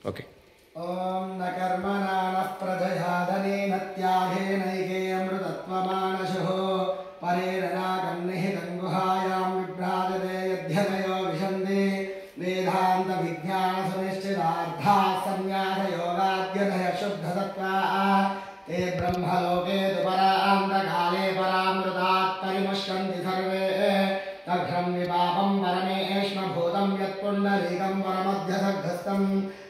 Okay. ఓం న కర్మణా న ప్రజయా ధనేన త్యాగేనైకే అమృతత్వమానశుః పరేణ నాకన్నిహితం గుహాయాం విభ్రాజతే యధ్యతయో విశంతి వేదాంత విజ్ఞాన సునిశ్చితార్థా సన్యాసయోగాద్యతయ శుద్ధసత్వాః ते ब्रह्मलोके तु परान्तकाले परामृतात् परिमुष्यन्ति सर्वे तघ्रं विपापं परमेष्मभूतं यत्पुण्डरीकं परमध्यसग्धस्थं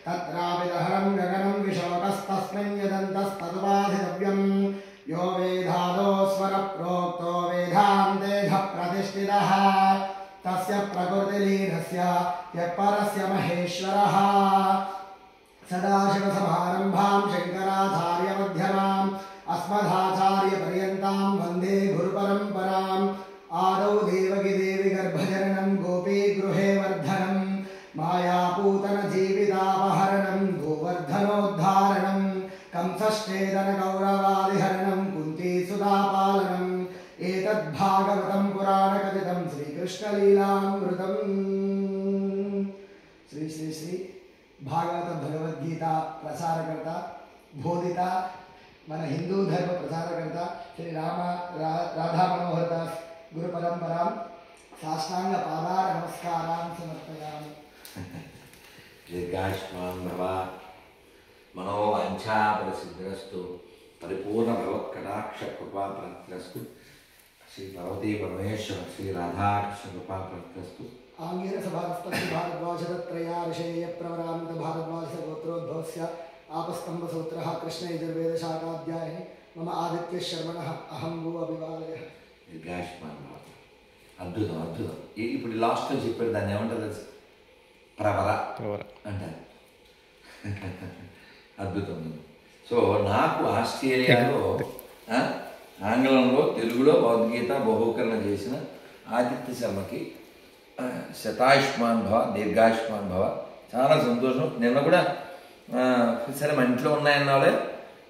तत्रापि दहरं गगनं विशोकस्तस्मिन् यदन्तस्तदुपाधितव्यं यो वेदादो स्वरप्रोक्तो वेदान्तेऽधः प्रतिष्ठितः तस्य प्रकृतिलीनस्य यः परस्य महेश्वरः सदाशिवसमारम्भां शङ्कराचार्यमध्यमाम् अस्मदाचार्यपर्यन्तां वन्दे गुरुपरम्पराम् आदौ देवकी गर्भजननं गोपीगृहे वर्धनं मायापूतनजीवितापहरणं गोवर्धनोद्धारणं कंसश्चेदनकौरवादिहरणं कुन्तीसुतापालनम् एतद्भागवतं पुराणकथितं श्रीकृष्णलीलामृतम्। श्री श्री श्री भागवत भगवद्गीता प्रसारकर्ता बोधिता मन हिंदू धर्म प्रसारकर्ता श्री राधा मनोहर दास गुरु परंपरा साष्टांग पादार नमस्कारान् समर्पयामि। दीर्घायुष्मान् भव मनोवाञ्छा प्रसिद्धिरस्तु परिपूर्ण भगवत्कटाक्ष कृपा प्राप्तिरस्तु श्री पार्वती परमेश्वर श्री राधा कृष्ण कृपा प्राप्तिरस्तु। आंगीर सभास्पति भारद्वाजत्रया ऋषेय प्रवरान्त भारद्वाज गोत्रोद्भवस्य आपस्तंभ सूत्रः कृष्ण यजुर्वेद शाखाध्याये मम आदित्य शर्मणः अहं भू अभिवादयः। दीर्घायुष्मान् भव అద్భుతం అద్భుతం. ఇప్పుడు లాస్ట్లో చెప్పాడు దాన్ని ఏమంటారు తెలుసు? ప్రవర అంటారు. అద్భుతం. సో నాకు ఆస్ట్రేలియాలో ఆంగ్లంలో తెలుగులో భగవద్గీత బహుకరణ చేసిన ఆదిత్య శర్మకి శతాయుష్మాన్ భవ దీర్ఘాయుష్మాన్ భవ చాలా సంతోషం. నిన్న కూడా సరే మన ఇంట్లో ఉన్నాయన్నాలే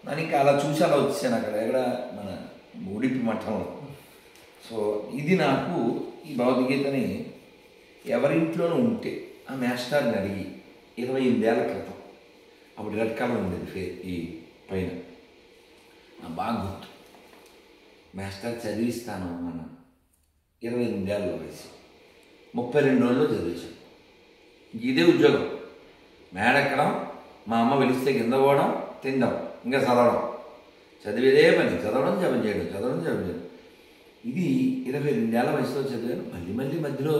నేను ఇంకా అలా చూసి అలా వచ్చాను అక్కడ ఎక్కడ మన ఉడిపి మఠంలో. సో ఇది నాకు ఈ భగవద్గీతని ఎవరింట్లోనూ ఉంటే ఆ మాస్టర్ని అడిగి 28 ఏళ్ల క్రితం అప్పుడు రెడ్ కలర్ ఉండేది ఈ పైన బాగా గుర్తు. మాస్టర్ చదివిస్తాను అన్నాను. 28 ఏళ్ళ వయసు 32 రోజుల్లో చదివేశాను. ఇదే ఉద్యోగం, మేడెక్కడం, మా అమ్మ పిలిస్తే కింద పోవడం, తినడం, ఇంకా చదవడం, చదివేదే పని, చదవడం జపం చేయడం, చదవడం జపం చేయడం. ఇది 22 ఏళ్ళ వయసులో చదివాను. మళ్ళీ మళ్ళీ మధ్యలో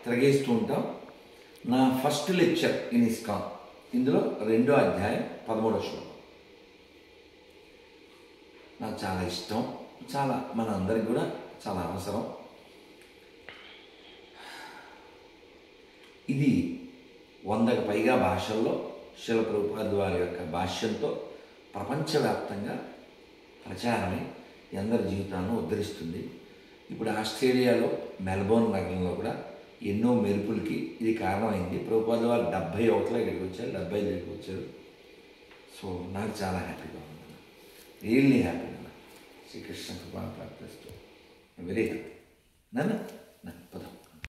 తిరగేస్తూ ఉంటాం. నా ఫస్ట్ లెక్చర్ ఇన్ ఇస్కాన్ ఇందులో 2వ అధ్యాయం 13వ శ్లోకం నాకు చాలా ఇష్టం. చాలా మన అందరికి కూడా చాలా అవసరం. ఇది 100కు పైగా భాషల్లో శిల ప్రభుపాదుల వారి యొక్క భాష్యంతో ప్రపంచవ్యాప్తంగా ప్రచారమై అందరి జీవితాలను ఉద్ధరిస్తుంది. ఇప్పుడు ఆస్ట్రేలియాలో మెల్బోర్న్ నగరంలో కూడా ఎన్నో మెరుపులకి ఇది కారణమైంది. ప్రభుపాదుల వారు 71లో ఇక్కడికి వచ్చారు, 75 వచ్చారు. సో నాకు చాలా హ్యాపీగా ఉంది, రియల్లీ హ్యాపీగా ఉంది. శ్రీకృష్ణ కృపా ప్రాప్తిస్తూ వెరీ హ్యాపీ. నన్ను పదం